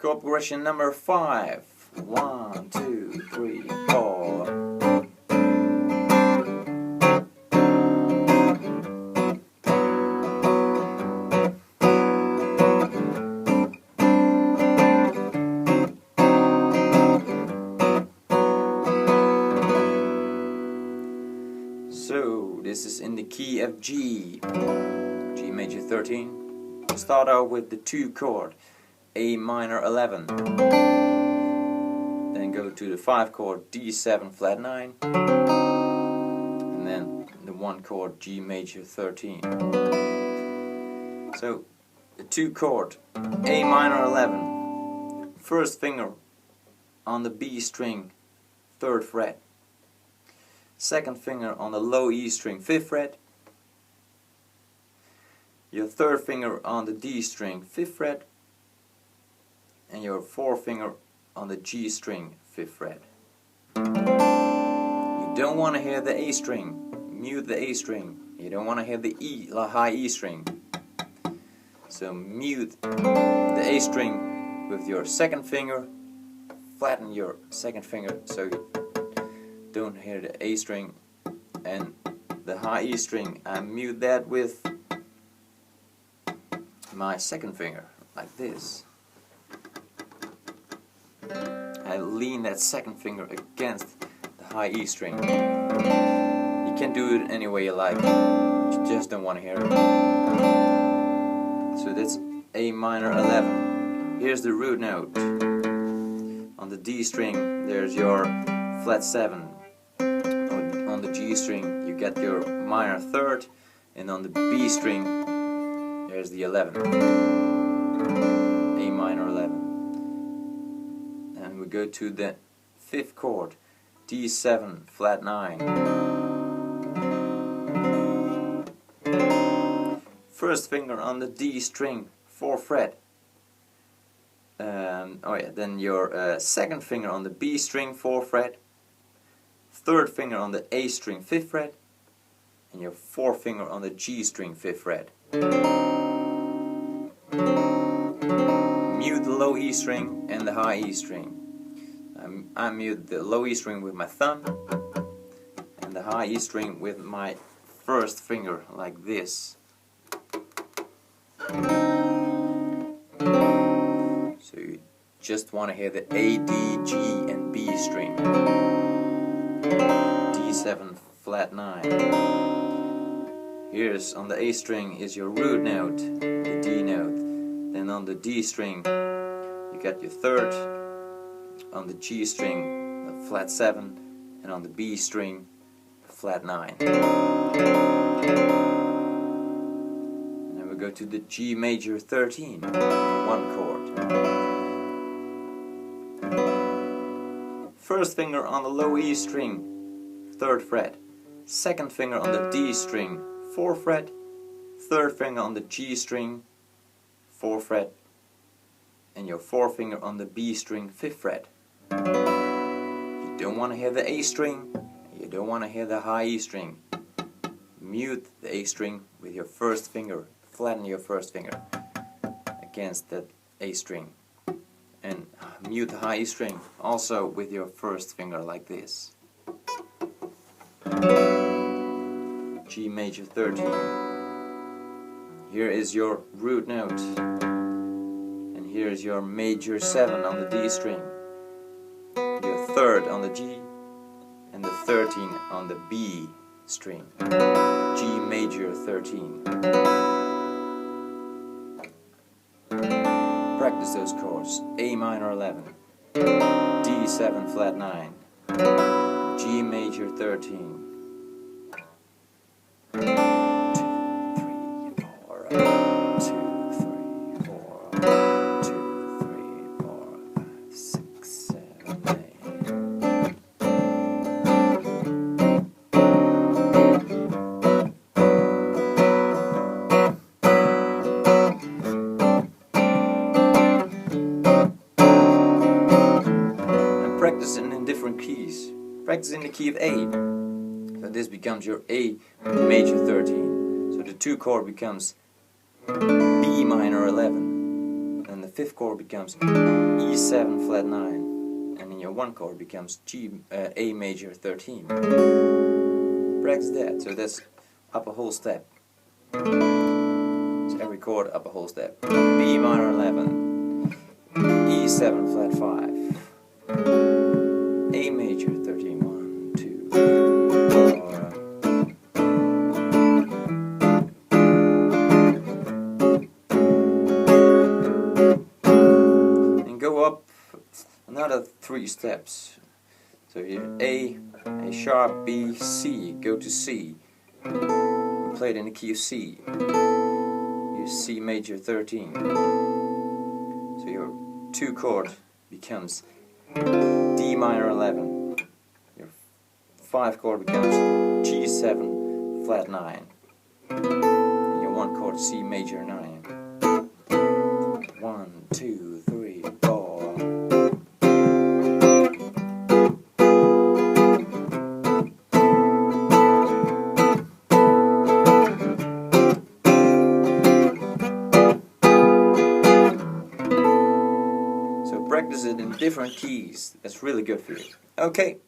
Chord progression number 5. 1, 2, 3, 4. So this is in the key of G, G major 13. We'll start out with the 2 chord, A minor 11. Then go to the 5 chord, D7 flat 9. And then the 1 chord, G major 13. So the 2 chord, A minor 11. First finger on the B string, 3rd fret. Second finger on the low E string, 5th fret. Your 3rd finger on the D string, 5th fret. And your 4th finger on the G string, 5th fret. You don't want to hear the A string. Mute the A string. You don't want to hear the E, high E string. So mute the A string with your 2nd finger. Flatten your 2nd finger so you don't hear the A string, and the high E string I mute that with my 2nd finger, like this. I lean that 2nd finger against the high E string. You can do it any way you like, you just don't want to hear it. So that's A minor 11. Here's the root note. On the D string there's your flat 7. On the G string you get your minor 3rd, and on the B string there's the 11. A minor 11. And we go to the 5th chord, D7 flat 9. First finger on the D string, 4th fret. Then your 2nd finger on the B string, 4th fret. 3rd finger on the A string, 5th fret, and your 4th finger on the G string, 5th fret. Mute the low E string and the high E string. I mute the low E string with my thumb and the high E string with my 1st finger, like this. So you just want to hear the A, D, G, and B string. D7 flat 9. Here's on the A string is your root note, the D note. Then on the D string you get your 3rd. On the G string the flat 7, and on the B string the flat 9. And then we go to the G major 13, 1 chord. First finger on the low E string, 3rd fret. 2nd finger on the D string, 4th fret. 3rd finger on the G string, 4th fret. And your 4th finger on the B string, 5th fret. You don't want to hear the A string. You don't want to hear the high E string. Mute the A string with your 1st finger. Flatten your 1st finger against that A string. And mute the high E string also with your 1st finger, like this. G major 13. Here is your root note. And here is your major 7 on the D string. Your 3rd on the G. And the 13 on the B string. G major 13. Practice those chords. A minor 11. D7 flat 9. G major 13. 2, 3, 4. 2, 3, 4. 2, 3, 4, 5, 6, 7, 8. And practicing in different keys. Practice in the key of A. So this becomes your A major 13. So the 2 chord becomes B minor 11. And the fifth chord becomes E7 flat 9, and in your one chord becomes A major 13. Practice that. So that's up a whole step. So every chord up a whole step. B minor 11, E7 flat 5, A major 13. 1, 2, 4. And go up another 3 steps. So you A sharp, B, C, go to C. You play it in the key of C. You C major 13. So your 2 chord becomes D minor 11. Your 5 chord becomes G7 flat 9. And your 1 chord C major 9. 1, 2, 3, 4. Practice it in different keys. That's really good for you. Okay.